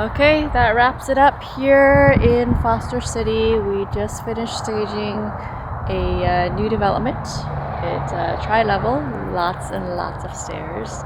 Okay, that wraps it up here in Foster City. We just finished staging a new development. It's tri-level, lots and lots of stairs.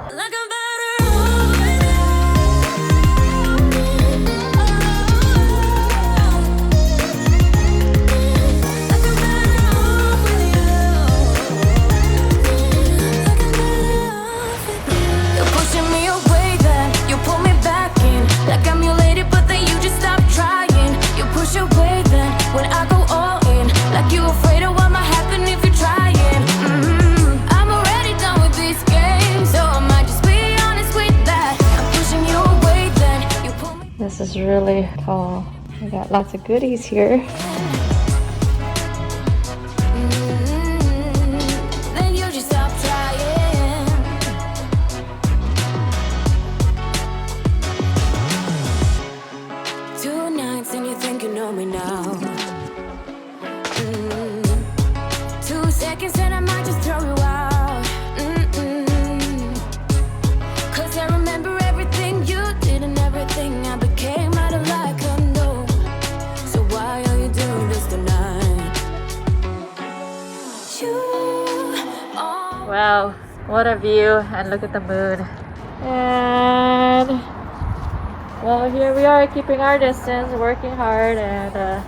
This is really tall. We got lots of goodies here. Then you just stop trying. 2 nights and you think you know me now. 2 seconds and I might just throw you out. 'Cause I remember everything you did and everything I became out of like a no. So why are you doing this tonight? Wow, what a view, and look at the moon. And well, here we are keeping our distance, working hard, and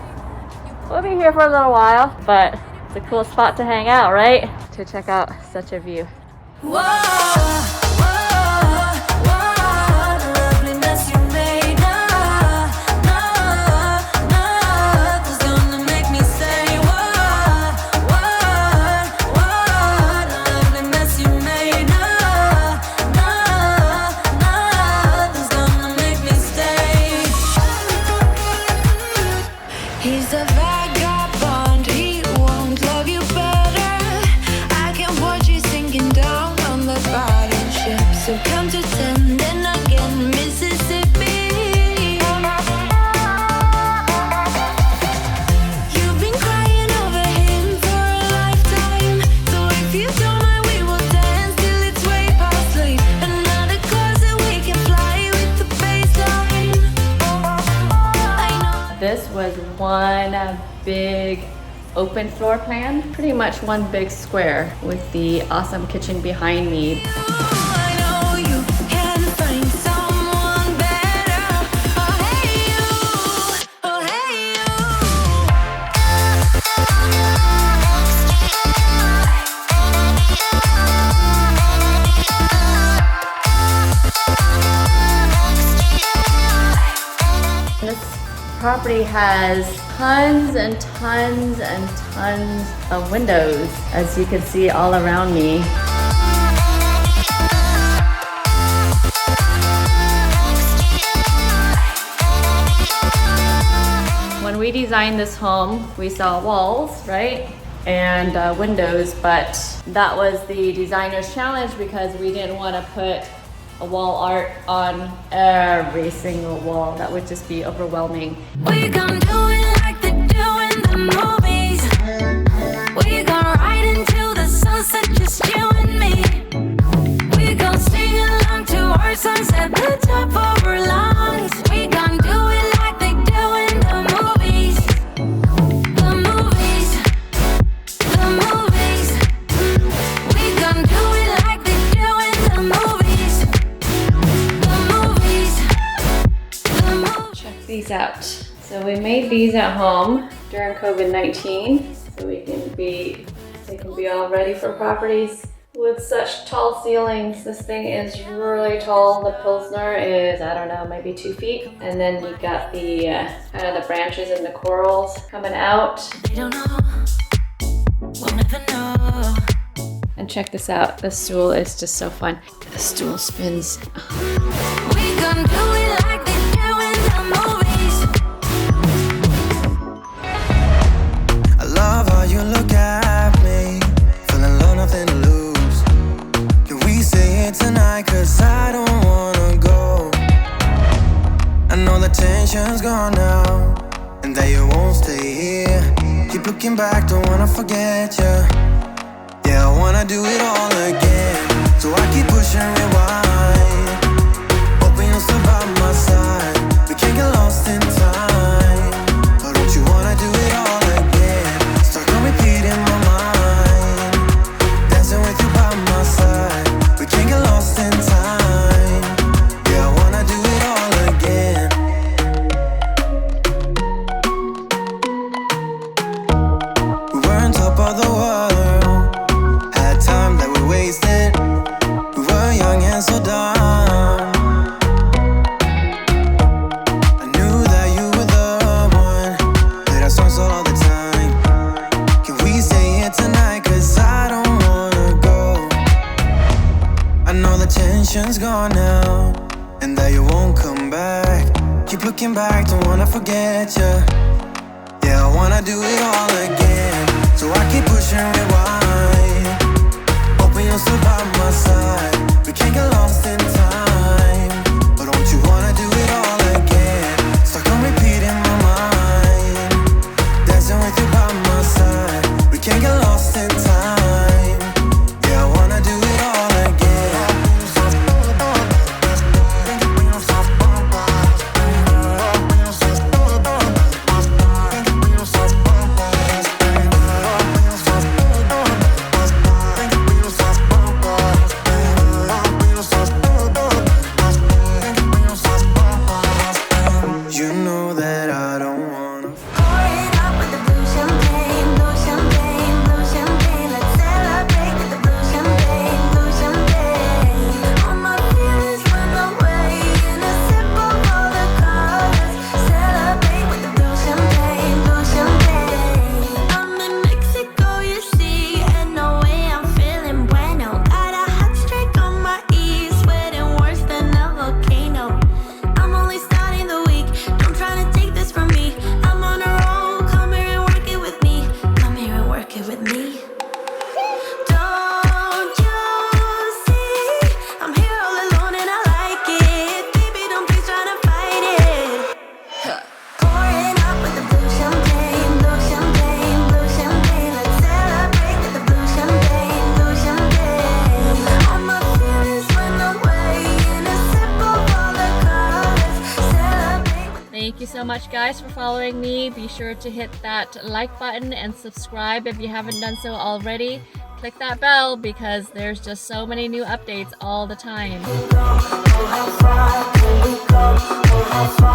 we'll be here for a little while, but it's a cool spot to hang out, right? To check out such a view. Whoa! He's a vagabond, he won't love you better. I can watch you sinking down on the bottom ship. So come to 10, then again, Mississippi. You've been crying over him for a lifetime. So if you don't mind, we will dance till it's way past sleep. Another cause that we can fly with the baseline. This was one big open floor plan, pretty much one big square with the awesome kitchen behind me. I know you can find someone better. Oh hey you, oh hey This property has tons and tons and tons of windows, as you can see all around me. When we designed this home, we saw walls, right? And windows, but that was the designer's challenge because we didn't want to put a wall art on every single wall. That would just be overwhelming. We gon' do it like they do in the movies. We gon' ride until the sunset, just you and me. We gon' sing along to our songs at the top of our lungs. We gon' do it like they do in the movies. The movies, the movies. We gon' do it like they do in the movies. These out. So we made these at home during COVID-19 so they can be all ready for properties with such tall ceilings. This thing is really tall. The Pilsner is, I don't know, maybe 2 feet. And then you got the kind of the branches and the corals coming out. They don't know. We'll never know. And check this out. The stool is just so fun. The stool spins. We gon' do it like they do in the movies. I love how you look at me, feeling low, nothing to lose. Can we say it tonight? 'Cause I don't wanna go. I know the tension's gone now, and that you won't stay here. Keep looking back, don't wanna forget you. Yeah, I wanna do it all again. So I keep pushing rewind, hoping you'll still by my side. We Looking back, don't wanna forget ya. Yeah, I wanna do it all again. So I keep pushing rewind. Hoping you'll still by my side. We can't get lost in time. But don't you wanna do it all again? Stuck on repeat in my mind. Dancing with you by my side. We can't get lost in time. Yeah, I wanna do it all again. You know that I don't wanna. Pour it up with the blue champagne, blue champagne, blue champagne. Let's celebrate with the blue champagne, blue champagne. All my feelings run away in a sip of all the colors. Celebrate with the blue champagne, blue champagne. I'm in Mexico, you see, and no way I'm feeling bueno. Got a hot streak on my E, sweating worse than a volcano. I'm only starting the week. Don't try to take this from me. I'm on a roll. Come here and work it with me. Come here and work it with me. Don't you see? I'm here all alone and I like it. Baby, don't please try to fight it. Pouring up with the blue champagne, blue champagne, blue champagne. Let's celebrate with the blue champagne, blue champagne. All my feelings run away in a sip of all the colors. Celebrate with Thank you so much, guys, for following me. Be sure to hit that like button and subscribe if you haven't done so already. Click that bell because there's just so many new updates all the time. Oh, how far can we go? Oh, how far